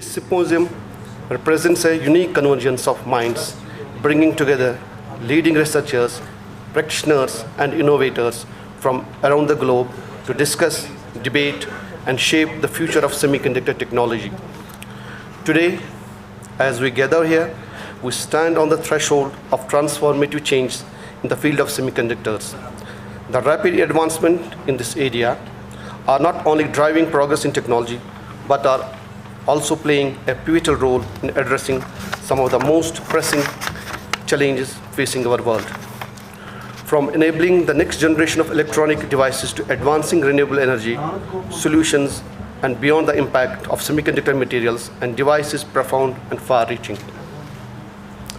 This symposium represents a unique convergence of minds, bringing together leading researchers, practitioners, and innovators from around the globe to discuss, debate, and shape the future of semiconductor technology. Today, as we gather here, we stand on the threshold of transformative change in the field of semiconductors. The rapid advancement in this area are not only driving progress in technology, but are also playing a pivotal role in addressing some of the most pressing challenges facing our world. From enabling the next generation of electronic devices to advancing renewable energy solutions and beyond, the impact of semiconductor materials and devices profound and far-reaching.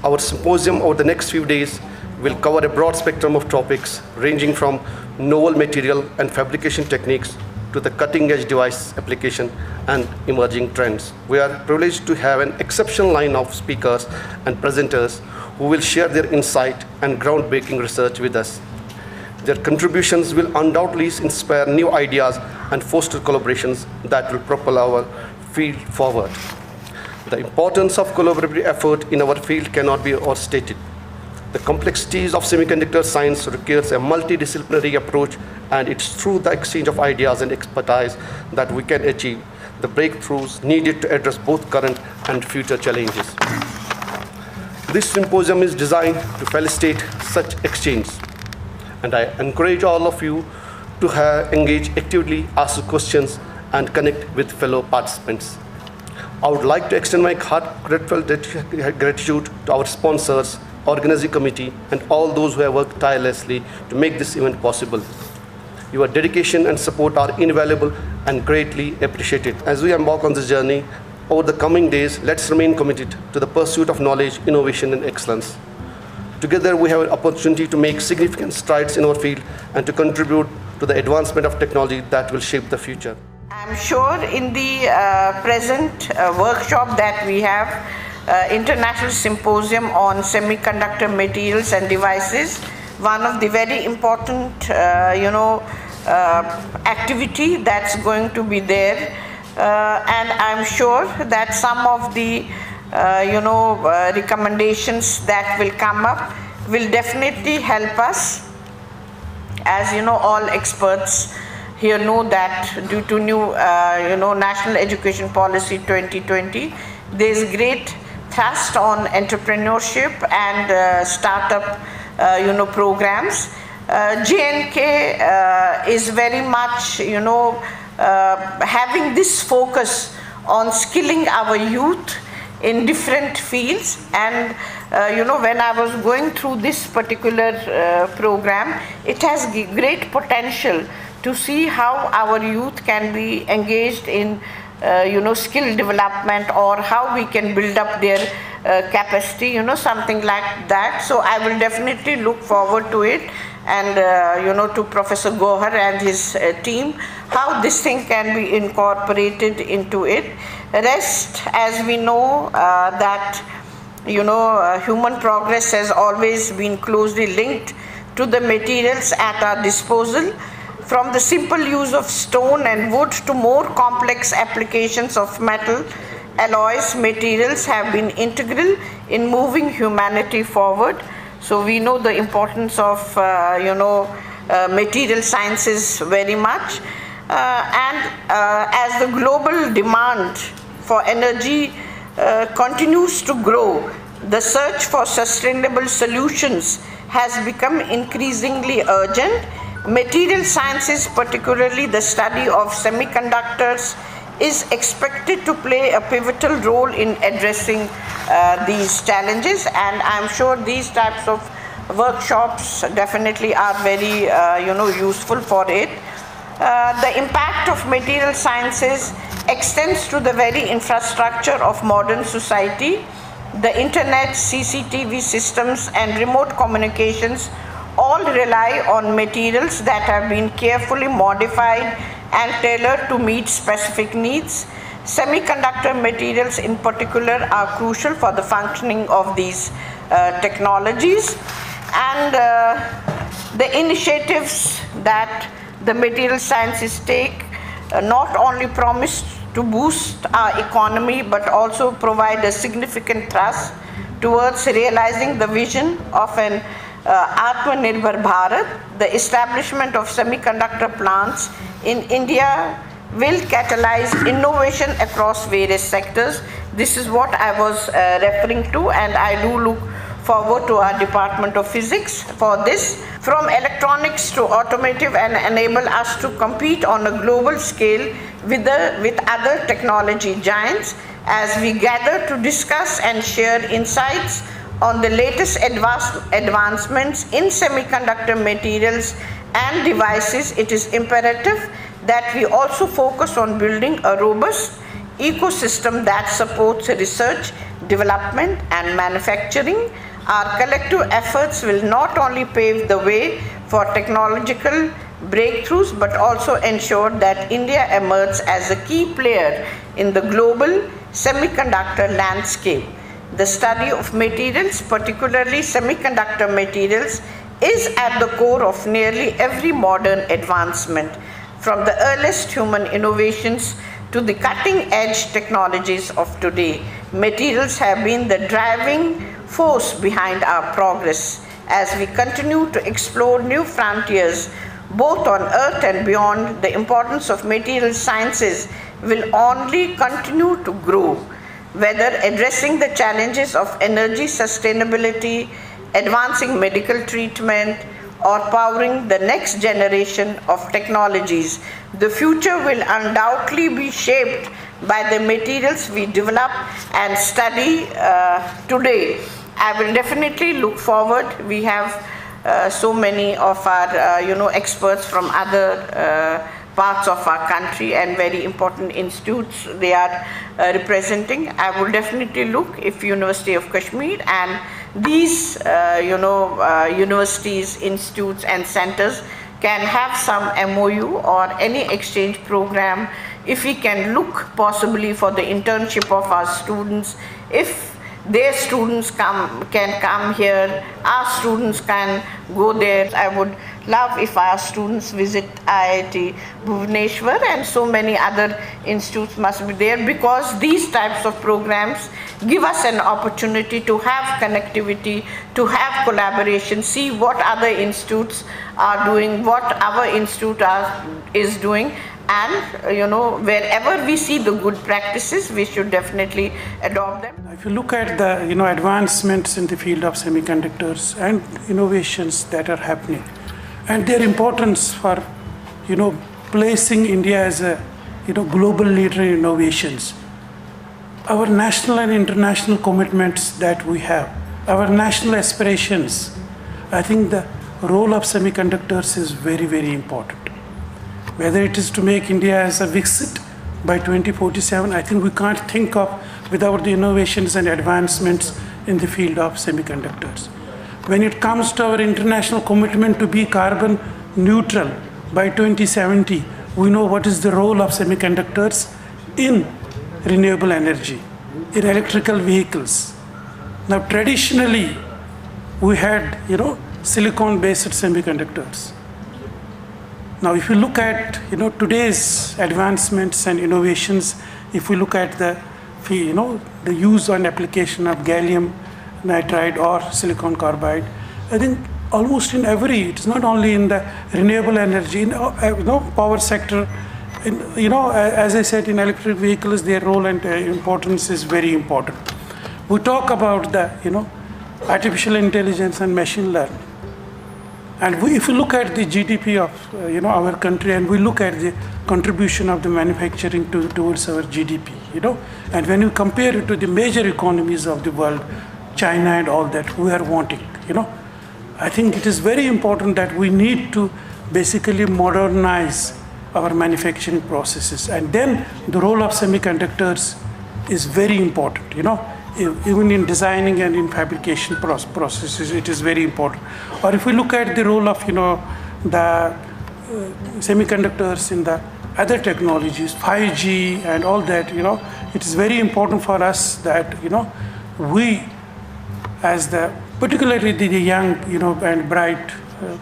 Our symposium over the next few days will cover a broad spectrum of topics ranging from novel material and fabrication techniques to the cutting-edge device application and emerging trends. We are privileged to have an exceptional line of speakers and presenters who will share their insight and groundbreaking research with us. Their contributions will undoubtedly inspire new ideas and foster collaborations that will propel our field forward. The importance of collaborative effort in our field cannot be overstated. The complexities of semiconductor science requires a multidisciplinary approach, and it's through the exchange of ideas and expertise that we can achieve the breakthroughs needed to address both current and future challenges. This symposium is designed to facilitate such exchange, and I encourage all of you to engage actively, ask questions, and connect with fellow participants. I would like to extend my heartfelt gratitude to our sponsors, organizing committee, and all those who have worked tirelessly to make this event possible. Your dedication and support are invaluable and greatly appreciated. As we embark on this journey over the coming days, let's remain committed to the pursuit of knowledge, innovation, and excellence. Together, we have an opportunity to make significant strides in our field and to contribute to the advancement of technology that will shape the future. I'm sure in the present workshop that we have, International Symposium on Semiconductor Materials and Devices, one of the very important activity that's going to be there, and I'm sure that some of the recommendations that will come up will definitely help us. As you know, all experts here know that due to new National Education Policy 2020, there is great thrust on entrepreneurship and startup programs. J&K is very much having this focus on skilling our youth in different fields, and when I was going through this particular program, it has great potential to see how our youth can be engaged in skill development, or how we can build up their capacity, something like that. So I will definitely look forward to it, and to Professor Gohar and his team, how this thing can be incorporated into it. Rest, as we know, that human progress has always been closely linked to the materials at our disposal. From the simple use of stone and wood to more complex applications of metal, alloys, materials have been integral in moving humanity forward. So we know the importance of material sciences very much, and as the global demand for energy continues to grow, the search for sustainable solutions has become increasingly urgent. Material sciences, particularly the study of semiconductors, is expected to play a pivotal role in addressing these challenges, and I'm sure these types of workshops definitely are very useful for it. The impact of material sciences extends to the very infrastructure of modern society. The internet, CCTV systems, and remote communications all rely on materials that have been carefully modified and tailored to meet specific needs. Semiconductor materials in particular are crucial for the functioning of these technologies, and the initiatives that the material sciences take not only promise to boost our economy, but also provide a significant thrust towards realizing the vision of an Atmanirbhar Bharat. The establishment of semiconductor plants in India will catalyze innovation across various sectors. This is what I was referring to, and I do look forward to our Department of Physics for this, from electronics to automotive, and enable us to compete on a global scale with other technology giants as we gather to discuss and share insights on the latest advancements in semiconductor materials and devices. It is imperative that we also focus on building a robust ecosystem that supports research, development, and manufacturing. Our collective efforts will not only pave the way for technological breakthroughs, but also ensure that India emerges as a key player in the global semiconductor landscape. The study of materials, particularly semiconductor materials, is at the core of nearly every modern advancement. From the earliest human innovations to the cutting-edge technologies of today, materials have been the driving force behind our progress. As we continue to explore new frontiers, both on Earth and beyond, the importance of material sciences will only continue to grow. Whether addressing the challenges of energy sustainability, advancing medical treatment, or powering the next generation of technologies, the future will undoubtedly be shaped by the materials we develop and study today. I will definitely look forward. We have so many of our experts from other parts of our country and very important institutes they are representing. I will definitely look if University of Kashmir and these universities, institutes and centers can have some MOU or any exchange program, if we can look possibly for the internship of our students, if their students can come here, our students can go there. I would love if our students visit IIT Bhubaneswar, and so many other institutes must be there, because these types of programs give us an opportunity to have connectivity, to have collaboration, see what other institutes are doing, what our institute is doing, and wherever we see the good practices, we should definitely adopt them. If you look at the advancements in the field of semiconductors and innovations that are happening, and their importance for placing India as a global leader in innovations, our national and international commitments that we have, our national aspirations, I think the role of semiconductors is very, very important. Whether it is to make India as a Viksit by 2047, I think we can't think of without the innovations and advancements in the field of semiconductors. When it comes to our international commitment to be carbon neutral by 2070, we know what is the role of semiconductors in renewable energy, in electrical vehicles. Now, traditionally, we had, silicon-based semiconductors. Now, if you look at, today's advancements and innovations, if we look at the use and application of gallium nitride or silicon carbide, I think almost in it's not only in the renewable energy, in power sector, as I said, in electric vehicles, their role and importance is very important. We talk about the, artificial intelligence and machine learning. And if you look at the GDP of our country, and we look at the contribution of the manufacturing towards our GDP, and when you compare it to the major economies of the world, China and all that, we are wanting, I think it is very important that we need to basically modernize our manufacturing processes. And then the role of semiconductors is very important, even in designing and in fabrication processes, it is very important. Or if we look at the role of, the semiconductors in the other technologies, 5G and all that, it is very important for us that, we, as particularly the young, and bright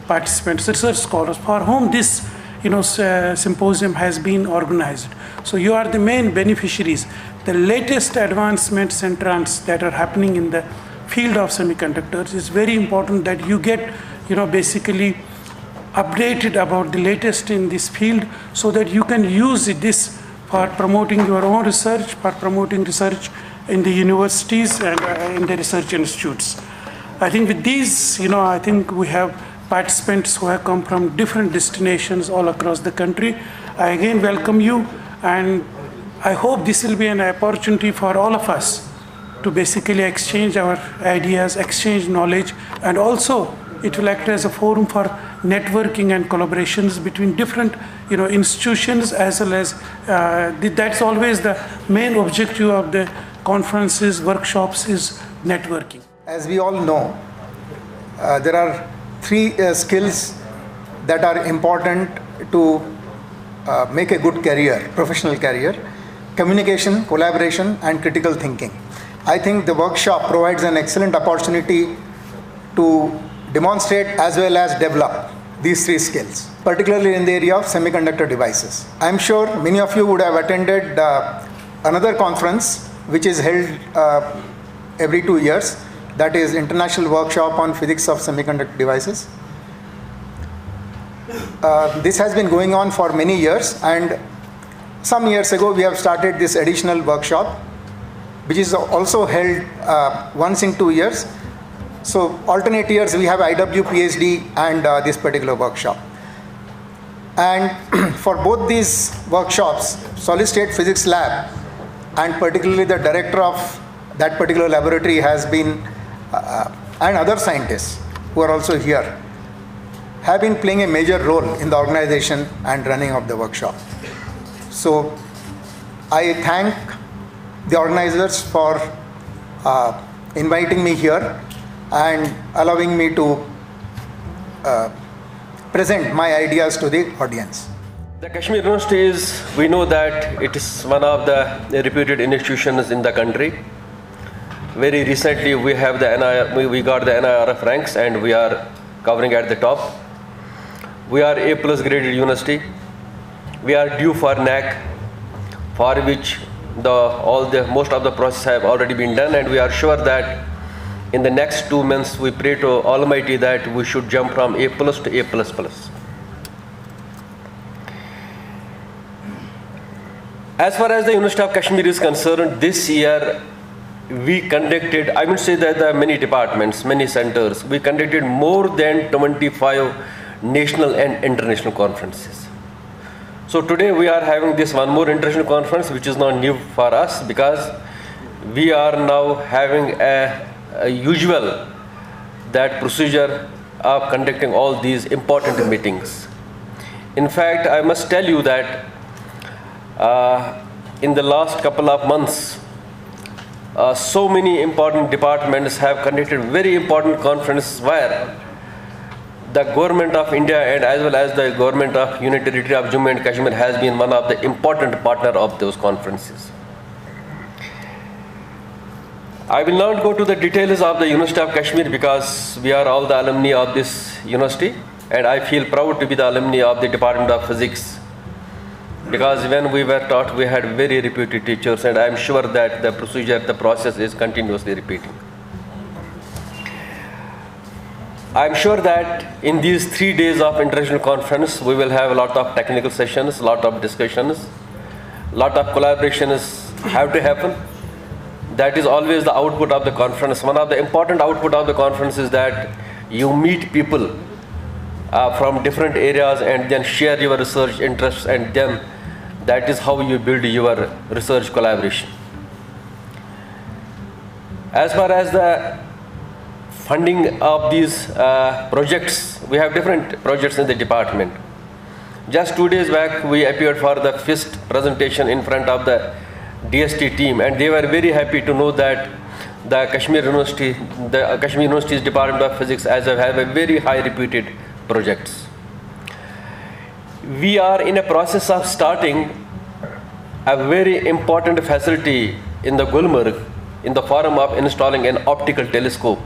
participants, research scholars, for whom this, symposium has been organized. So you are the main beneficiaries. The latest advancements and trends that are happening in the field of semiconductors, is very important that you get, basically updated about the latest in this field, so that you can use this for promoting your own research, for promoting research in the universities and in the research institutes. I think with these, I think we have participants who have come from different destinations all across the country. I again welcome you, and I hope this will be an opportunity for all of us to basically exchange our ideas, exchange knowledge, and also it will act as a forum for networking and collaborations between different institutions, as well as that's always the main objective of the conferences, workshops, is networking. As we all know, there are three skills that are important to make a good career, professional career: communication, collaboration, and critical thinking. I think the workshop provides an excellent opportunity to demonstrate as well as develop these three skills, particularly in the area of semiconductor devices. I'm sure many of you would have attended another conference which is held every 2 years, that is International Workshop on Physics of Semiconductor Devices. This has been going on for many years, and some years ago we have started this additional workshop, which is also held once in 2 years. So alternate years we have IW PhD and this particular workshop. And for both these workshops, Solid State Physics Lab and particularly the director of that particular laboratory has been, and other scientists who are also here, have been playing a major role in the organization and running of the workshop. So I thank the organizers for inviting me here and allowing me to present my ideas to the audience. The Kashmir University is, we know that it is one of the reputed institutions in the country. Very recently we have we got the NIRF ranks and we are covering at the top. We are A+ graded university. We are due for NAC, for which most of the process have already been done, and we are sure that in the next 2 months we pray to Almighty that we should jump from A+ to A++. As far as the University of Kashmir is concerned, this year we conducted, I would say that there are many departments, many centers, we conducted more than 25 national and international conferences. So today we are having this one more international conference, which is not new for us, because we are now having a usual that procedure of conducting all these important meetings. In fact, I must tell you that in the last couple of months, so many important departments have conducted very important conferences where the government of India and as well as the government of Union Territory of Jammu and Kashmir has been one of the important partner of those conferences. I will not go to the details of the University of Kashmir because we are all the alumni of this university, and I feel proud to be the alumni of the Department of Physics, because when we were taught we had very reputed teachers, and I am sure that the process is continuously repeating. I am sure that in these 3 days of international conference we will have a lot of technical sessions, a lot of discussions, a lot of collaborations have to happen. That is always the output of the conference. One of the important output of the conference is that you meet people from different areas and then share your research interests, and then that is how you build your research collaboration. As far as the funding of these projects, we have different projects in the department. Just 2 days back we appeared for the first presentation in front of the DST team, and they were very happy to know that the Kashmir University's Department of Physics have a very high reputed projects. We are in a process of starting a very important facility in the Gulmarg in the form of installing an optical telescope.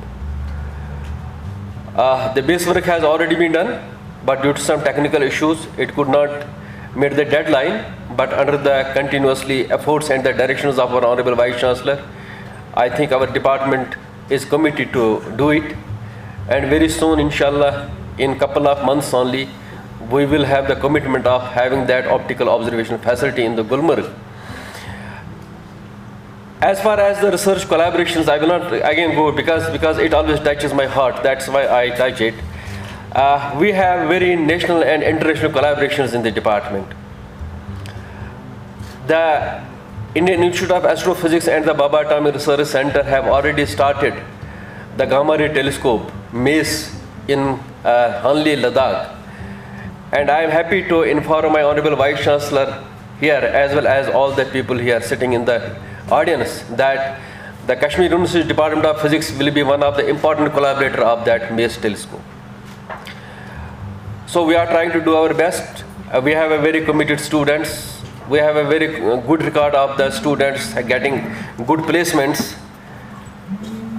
The base work has already been done. but due to some technical issues, it could not meet the deadline. But under the continuously efforts and the directions of our Honorable Vice Chancellor, I think our department is committed to do it. And very soon, inshallah, in couple of months only, we will have the commitment of having that optical observation facility in the Gulmarg. As far as the research collaborations, I will not again go because it always touches my heart. That's why I touch it. We have very national and international collaborations in the department. The Indian Institute of Astrophysics and the Baba Atomic Research Center have already started the Gamma Ray Telescope, MACE, in Hanli, Ladakh. And I am happy to inform my Honorable Vice Chancellor here, as well as all the people here sitting in the audience, that the Kashmir University Department of Physics will be one of the important collaborators of that MACE telescope. So we are trying to do our best. We have a very committed students. We have a very good record of the students getting good placements.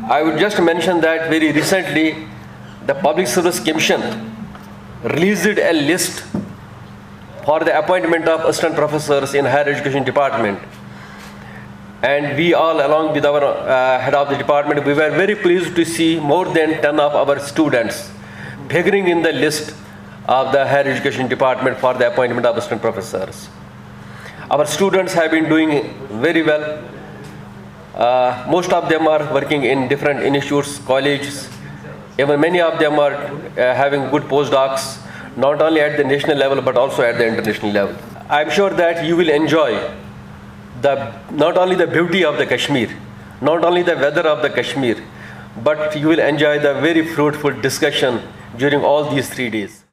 I would just mention that very recently, the Public Service Commission released a list for the appointment of assistant professors in higher education department. And we all, along with our head of the department, we were very pleased to see more than 10 of our students figuring in the list of the higher education department for the appointment of assistant professors. Our students have been doing very well. Most of them are working in different institutes, colleges. Even many of them are having good postdocs, not only at the national level, but also at the international level. I'm sure that you will enjoy not only the beauty of the Kashmir, not only the weather of the Kashmir, but you will enjoy the very fruitful discussion during all these 3 days.